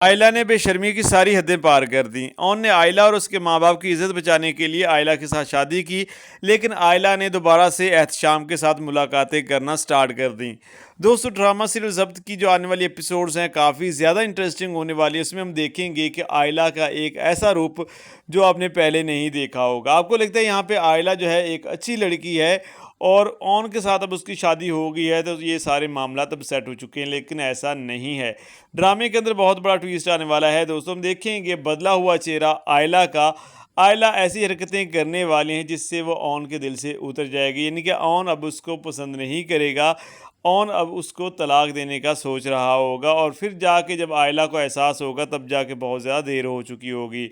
आयला ने बेशर्मी की सारी हदें पार कर दी। ओन ने आयला और उसके माँ बाप की इज्जत बचाने के लिए आयला के साथ शादी की, लेकिन आयला ने दोबारा से एहतशाम के साथ मुलाकातें करना स्टार्ट कर दी। दोस्तों, ड्रामा सीरियल ज़ब्त की जो आने वाली एपिसोड्स हैं काफ़ी ज़्यादा इंटरेस्टिंग होने वाली है। इसमें हम देखेंगे कि आयला का एक ऐसा रूप जो आपने पहले नहीं देखा होगा। आपको लगता है यहाँ पे आयला जो है एक अच्छी लड़की है और ऑन के साथ अब उसकी शादी हो गई है, तो ये सारे मामला तब सेट हो चुके हैं, लेकिन ऐसा नहीं है। ड्रामे के अंदर बहुत बड़ा ट्विस्ट आने वाला है। दोस्तों, हम देखेंगे बदला हुआ चेहरा आयला का। आयला ऐसी हरकतें करने वाली हैं जिससे वो ऑन के दिल से उतर जाएगी, यानी कि ऑन अब उसको पसंद नहीं करेगा। ऑन अब उसको तलाक देने का सोच रहा होगा और फिर जाके जब आयला को एहसास होगा तब जाके बहुत ज़्यादा देर हो चुकी होगी।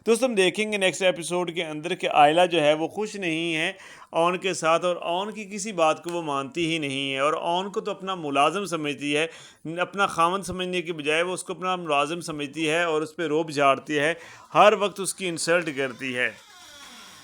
दोस्तों, हम देखेंगे नेक्स्ट एपिसोड के अंदर कि आयला जो है वो खुश नहीं है ऑन के साथ, और ऑन की किसी बात को वो मानती ही नहीं है और ऑन को तो अपना मुलाजिम समझती है। अपना खामन समझने की बजाय वो उसको अपना मुलाजिम समझती है और उस पर रोब झाड़ती है, हर वक्त उसकी इंसल्ट करती है।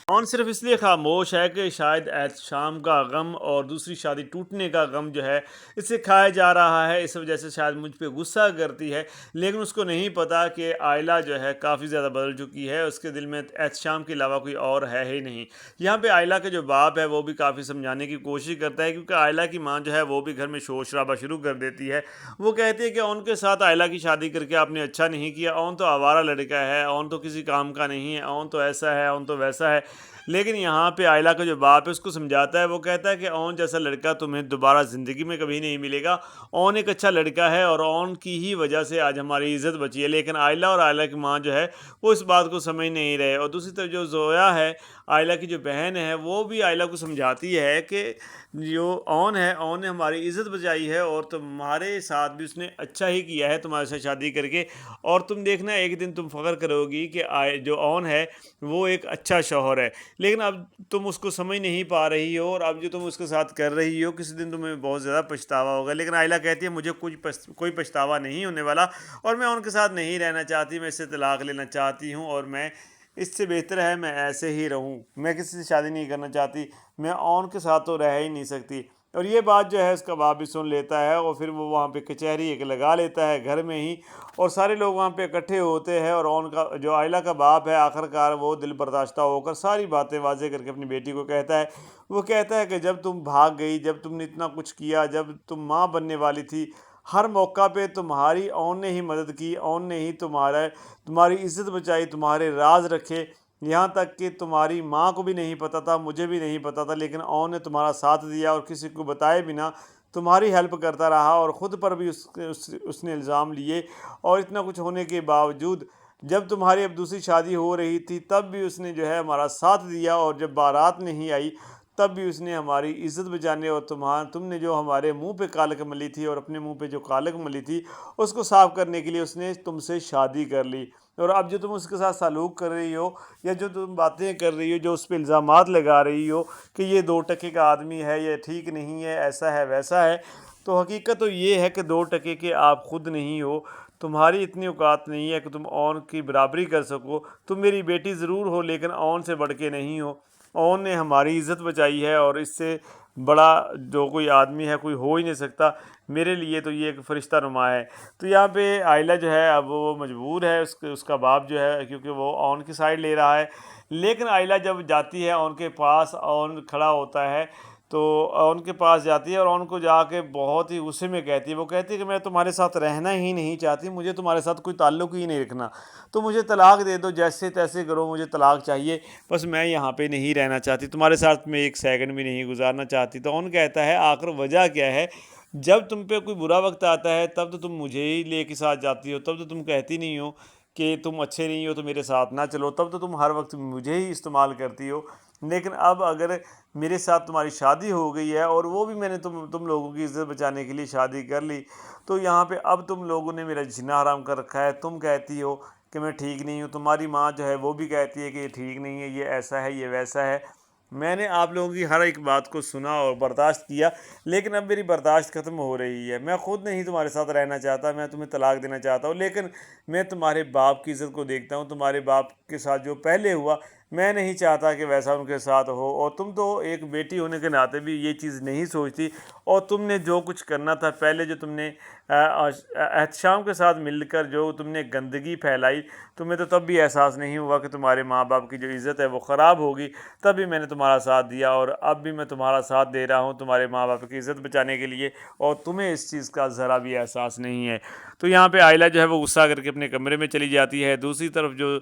ऑन सिर्फ इसलिए खामोश है कि शायद एहतशाम का गम और दूसरी शादी टूटने का गम जो है इसे खाया जा रहा है, इस वजह से शायद मुझ पे गुस्सा करती है। लेकिन उसको नहीं पता कि आयला जो है काफ़ी ज़्यादा बदल चुकी है, उसके दिल में एहतशाम के अलावा कोई और है ही नहीं। यहाँ पे आयला का जो बाप है वो भी काफ़ी समझाने की कोशिश करता है, क्योंकि आयला की माँ जो है वो भी घर में शोर शराबा शुरू कर देती है। वो कहती है कि ऑन के साथ आयला की शादी करके आपने अच्छा नहीं किया, ऑन तो आवारा लड़का है, ऑन तो किसी काम का नहीं है, ऑन तो ऐसा है, ऑन तो वैसा है। लेकिन यहाँ पे आयला का जो बाप है उसको समझाता है। वो कहता है कि ओन जैसा लड़का तुम्हें दोबारा ज़िंदगी में कभी नहीं मिलेगा। ओन एक अच्छा लड़का है और ओन की ही वजह से आज हमारी इज़्ज़त बची है। लेकिन आयला और आयला की माँ जो है वो इस बात को समझ नहीं रहे। और दूसरी तरफ जो जोया है, आयला की जो बहन है, वो भी आयला को समझाती है कि जो ओन ने हमारी इज़्ज़त बचाई है और तुम्हारे साथ भी उसने अच्छा ही किया है तुम्हारे साथ शादी करके। और तुम देखना एक दिन तुम फ़ख्र करोगी कि जो ओन है वो एक अच्छा शौहर है। लेकिन अब तुम उसको समझ नहीं पा रही हो और अब जो तुम उसके साथ कर रही हो किसी दिन तुम्हें बहुत ज़्यादा पछतावा होगा। लेकिन आयला कहती है मुझे कोई पछतावा नहीं होने वाला और मैं उनके साथ नहीं रहना चाहती, मैं इससे तलाक लेना चाहती हूँ और मैं इससे बेहतर है मैं ऐसे ही रहूँ, मैं किसी से शादी नहीं करना चाहती, मैं ऑन के साथ तो रह ही नहीं सकती। और ये बात जो है उसका बाप भी सुन लेता है और फिर वो वहाँ पे कचहरी एक लगा लेता है घर में ही, और सारे लोग वहाँ पे इकट्ठे होते हैं। और ऑन का जो आयला का बाप है आखिरकार वो दिल बर्दाश्ता होकर सारी बातें वाजे करके अपनी बेटी को कहता है। वो कहता है कि जब तुम भाग गई, जब तुमने इतना कुछ किया, जब तुम माँ बनने वाली थी, हर मौका पे तुम्हारी ओन ने ही मदद की, ओन ने ही तुम्हारी इज़्ज़त बचाई, तुम्हारे राज रखे। यहाँ तक कि तुम्हारी माँ को भी नहीं पता था, मुझे भी नहीं पता था, लेकिन ओन ने तुम्हारा साथ दिया और किसी को बताए बिना तुम्हारी हेल्प करता रहा और ख़ुद पर भी उसने इल्ज़ाम लिए। और इतना कुछ होने के बावजूद जब तुम्हारी अब दूसरी शादी हो रही थी तब भी उसने जो है हमारा साथ दिया, और जब बारात नहीं आई तब भी उसने हमारी इज़्ज़त बचाने और तुमने जो हमारे मुंह पे कालक मली थी और अपने मुंह पे जो कालक मली थी उसको साफ़ करने के लिए उसने तुमसे शादी कर ली। और अब जो तुम उसके साथ सलूक कर रही हो या जो तुम बातें कर रही हो, जो उस पर इल्ज़ामात लगा रही हो कि ये 2 टके का आदमी है, ये ठीक नहीं है, ऐसा है वैसा है, तो हकीकत तो ये है कि 2 टके के आप खुद नहीं हो। तुम्हारी इतनी औकात नहीं है कि तुम ओन की बराबरी कर सको। तुम मेरी बेटी ज़रूर हो लेकिन ओन से बढ़ के नहीं हो। ओन ने हमारी इज़्ज़त बचाई है और इससे बड़ा जो कोई आदमी है कोई हो ही नहीं सकता। मेरे लिए तो ये एक फ़रिश्ता नुमा है। तो यहाँ पे आयला जो है अब वो मजबूर है, उसका बाप जो है, क्योंकि वो ओन की साइड ले रहा है। लेकिन आयला जब जाती है ओन के पास, ओन खड़ा होता है तो ओन के पास जाती है और ओन को जाके बहुत ही गुस्से में कहती है। वो कहती है कि मैं तुम्हारे साथ रहना ही नहीं चाहती, मुझे तुम्हारे साथ कोई ताल्लुक़ ही नहीं रखना, तो मुझे तलाक दे दो, जैसे तैसे करो, मुझे तलाक चाहिए, बस मैं यहाँ पे नहीं रहना चाहती, तुम्हारे साथ मैं एक सेकंड भी नहीं गुजारना चाहती। तो ओन कहता है आखिर वजह क्या है? जब तुम पे कोई बुरा वक्त आता है तब तो तुम मुझे ही लेके साथ जाती हो, तब तो तुम कहती नहीं हो कि तुम अच्छे नहीं हो तो मेरे साथ ना चलो, तब तो तुम हर वक्त मुझे ही इस्तेमाल करती हो। लेकिन अब अगर मेरे साथ तुम्हारी शादी हो गई है और वो भी मैंने तुम लोगों की इज़्ज़त बचाने के लिए शादी कर ली, तो यहाँ पे अब तुम लोगों ने मेरा जीना हराम कर रखा है। तुम कहती हो कि मैं ठीक नहीं हूँ, तुम्हारी माँ जो है वो भी कहती है कि ये ठीक नहीं है, ये ऐसा है, ये वैसा है। मैंने आप लोगों की हर एक बात को सुना और बर्दाश्त किया, लेकिन अब मेरी बर्दाश्त ख़त्म हो रही है। मैं खुद नहीं तुम्हारे साथ रहना चाहता, मैं तुम्हें तलाक देना चाहता हूँ। लेकिन मैं तुम्हारे बाप की इज़्ज़त को देखता हूँ, तुम्हारे बाप के साथ जो पहले हुआ میں نہیں چاہتا کہ ویسا ان کے ساتھ ہو، اور تم تو ایک بیٹی ہونے کے ناطے بھی یہ چیز نہیں سوچتی، اور تم نے جو کچھ کرنا تھا پہلے، جو تم نے احتشام کے ساتھ مل کر جو تم نے گندگی پھیلائی، تمہیں تو تب بھی احساس نہیں ہوا کہ تمہارے ماں باپ کی جو عزت ہے وہ خراب ہوگی، تبھی میں نے تمہارا ساتھ دیا، اور اب بھی میں تمہارا ساتھ دے رہا ہوں تمہارے ماں باپ کی عزت بچانے کے لیے، اور تمہیں اس چیز کا ذرا بھی احساس نہیں ہے۔ تو یہاں پہ عائلہ جو ہے وہ غصہ کر کے اپنے کمرے میں چلی جاتی ہے۔ دوسری طرف جو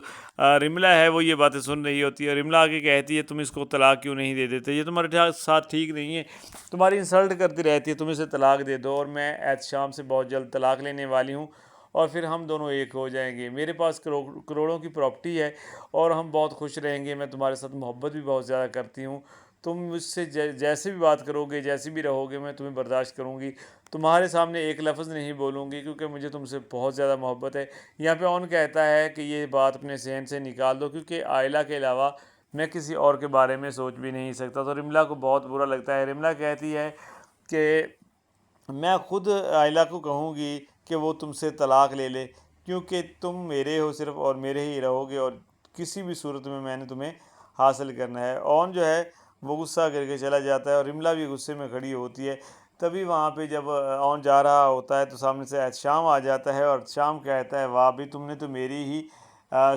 رملہ ہے وہ یہ باتیں سن رہی ہوتی ہے۔ رملہ آگے کہتی ہے تم اس کو طلاق کیوں نہیں دے دیتے، یہ تمہارے ساتھ ٹھیک نہیں ہے، تمہاری انسلٹ کرتی رہتی ہے، تم اسے طلاق دے دو، اور میں احتشام سے بہت جلد طلاق لینے والی ہوں، اور پھر ہم دونوں ایک ہو جائیں گے، میرے پاس کروڑوں کی پراپرٹی ہے، اور ہم بہت خوش رہیں گے، میں تمہارے ساتھ محبت بھی بہت زیادہ کرتی ہوں، تم مجھ سے جیسے بھی بات کرو گے، جیسے بھی رہو گے، میں تمہیں برداشت کروں گی، تمہارے سامنے ایک لفظ نہیں بولوں گی، کیونکہ مجھے تم سے بہت زیادہ محبت ہے۔ یہاں پہ اون کہتا ہے کہ یہ بات اپنے ذہن سے نکال دو، کیونکہ عائلہ کے علاوہ میں کسی اور کے بارے میں سوچ بھی نہیں سکتا۔ تو رملہ کو بہت برا لگتا ہے۔ رملہ کہتی ہے کہ میں خود عائلہ کو کہوں گی کہ وہ تم سے طلاق لے لے، کیونکہ تم میرے ہو صرف، اور میرے ہی رہو گے، اور کسی بھی صورت میں نے تمہیں حاصل کرنا ہے۔ اون جو ہے وہ غصہ کر کے چلا جاتا ہے، اور رملہ بھی غصے میں کھڑی ہوتی ہے۔ تبھی وہاں پہ جب اون جا رہا ہوتا ہے تو سامنے سے احتشام آ جاتا ہے، اور احتشام کہتا ہے واہ بھی تم نے تو میری ہی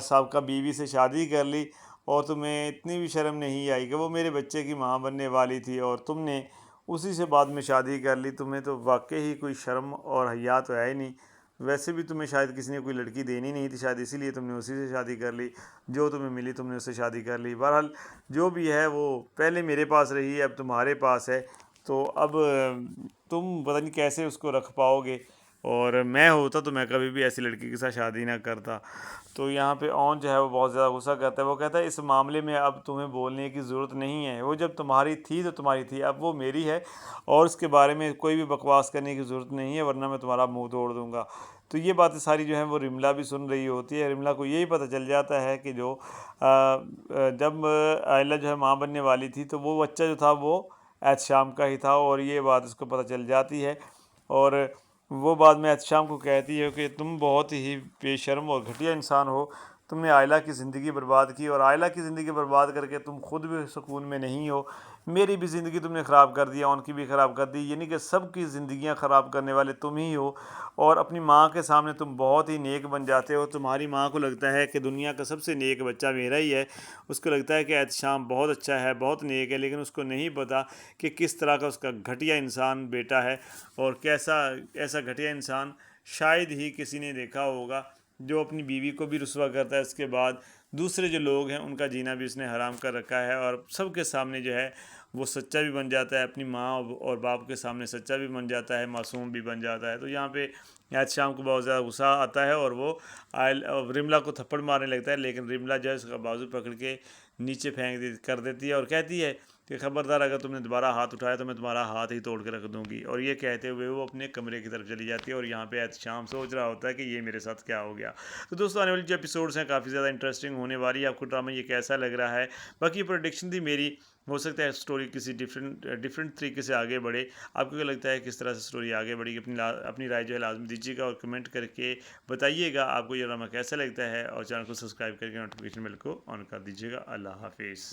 سابقہ بیوی سے شادی کر لی، اور تمہیں اتنی بھی شرم نہیں آئی کہ وہ میرے بچے کی ماں بننے والی تھی، اور تم نے اسی سے بعد میں شادی کر لی، تمہیں تو واقعی ہی کوئی شرم اور حیا تو ہے ہی نہیں، ویسے بھی تمہیں شاید کسی نے کوئی لڑکی دینی نہیں تھی شاید، اسی لیے تم نے اسی سے شادی کر لی، جو تمہیں ملی تم نے اس سے شادی کر لی۔ بہرحال جو بھی ہے وہ پہلے میرے پاس رہی ہے، اب تمہارے پاس ہے، تو اب تم پتہ نہیں کیسے اس کو رکھ پاؤ گے، اور میں ہوتا تو میں کبھی بھی ایسی لڑکی کے ساتھ شادی نہ کرتا۔ تو یہاں پہ اون جو ہے وہ بہت زیادہ غصہ کرتا ہے، وہ کہتا ہے اس معاملے میں اب تمہیں بولنے کی ضرورت نہیں ہے، وہ جب تمہاری تھی تو تمہاری تھی، اب وہ میری ہے، اور اس کے بارے میں کوئی بھی بکواس کرنے کی ضرورت نہیں ہے، ورنہ میں تمہارا منہ توڑ دوں گا۔ تو یہ باتیں ساری جو ہیں وہ رملہ بھی سن رہی ہوتی ہے۔ رملہ کو یہی پتہ چل جاتا ہے کہ جو جب عائلہ جو ہے ماں بننے والی تھی تو وہ بچہ جو تھا وہ احتشام کا ہی تھا، اور یہ بات اس کو پتہ چل جاتی ہے، اور وہ بعد میں احتشام کو کہتی ہے کہ تم بہت ہی بے شرم اور گھٹیا انسان ہو، تم نے عائلہ کی زندگی برباد کی، اور عائلہ کی زندگی برباد کر کے تم خود بھی سکون میں نہیں ہو، میری بھی زندگی تم نے خراب کر دیا، ان کی بھی خراب کر دی، یعنی کہ سب کی زندگیاں خراب کرنے والے تم ہی ہو، اور اپنی ماں کے سامنے تم بہت ہی نیک بن جاتے ہو، تمہاری ماں کو لگتا ہے کہ دنیا کا سب سے نیک بچہ میرا ہی ہے، اس کو لگتا ہے کہ احتشام بہت اچھا ہے، بہت نیک ہے، لیکن اس کو نہیں پتہ کہ کس طرح کا اس کا گھٹیا انسان بیٹا ہے، اور ایسا گھٹیا انسان شاید ہی کسی نے دیکھا ہوگا، جو اپنی بیوی کو بھی رسوا کرتا ہے، اس کے بعد دوسرے جو لوگ ہیں ان کا جینا بھی اس نے حرام کر رکھا ہے، اور سب کے سامنے جو ہے وہ سچا بھی بن جاتا ہے، اپنی ماں اور باپ کے سامنے سچا بھی بن جاتا ہے، معصوم بھی بن جاتا ہے۔ تو یہاں پہ احتشام کو بہت زیادہ غصہ آتا ہے، اور وہ رملہ کو تھپڑ مارنے لگتا ہے، لیکن رملہ جو ہے اس کا بازو پکڑ کے نیچے کر دیتی ہے، اور کہتی ہے کہ خبردار اگر تم نے دوبارہ ہاتھ اٹھایا تو میں تمہارا ہاتھ ہی توڑ کے رکھ دوں گی، اور یہ کہتے ہوئے وہ اپنے کمرے کی طرف چلی جاتی ہے، اور یہاں پہ احتشام سوچ رہا ہوتا ہے کہ یہ میرے ساتھ کیا ہو گیا۔ تو دوستوں آنے والی جو ایپیسوڈز ہیں کافی زیادہ انٹرسٹنگ ہونے والی ہے، آپ کو ڈرامہ یہ کیسا لگ رہا ہے؟ باقی یہ پروڈکشن تھی میری، ہو سکتا ہے سٹوری کسی ڈفرینٹ طریقے سے آگے بڑھے، آپ کو کیا لگتا ہے کس طرح سے سٹوری آگے بڑھی؟ اپنی رائے جو ہے لازمی دیجیے گا، اور کمنٹ کر کے بتائیے گا آپ کو یہ ڈرامہ کیسا لگتا ہے، اور چینل کو سبسکرائب کر کے نوٹیفیکیشن بیل کو آن کر دیجیے گا۔ اللہ حافظ۔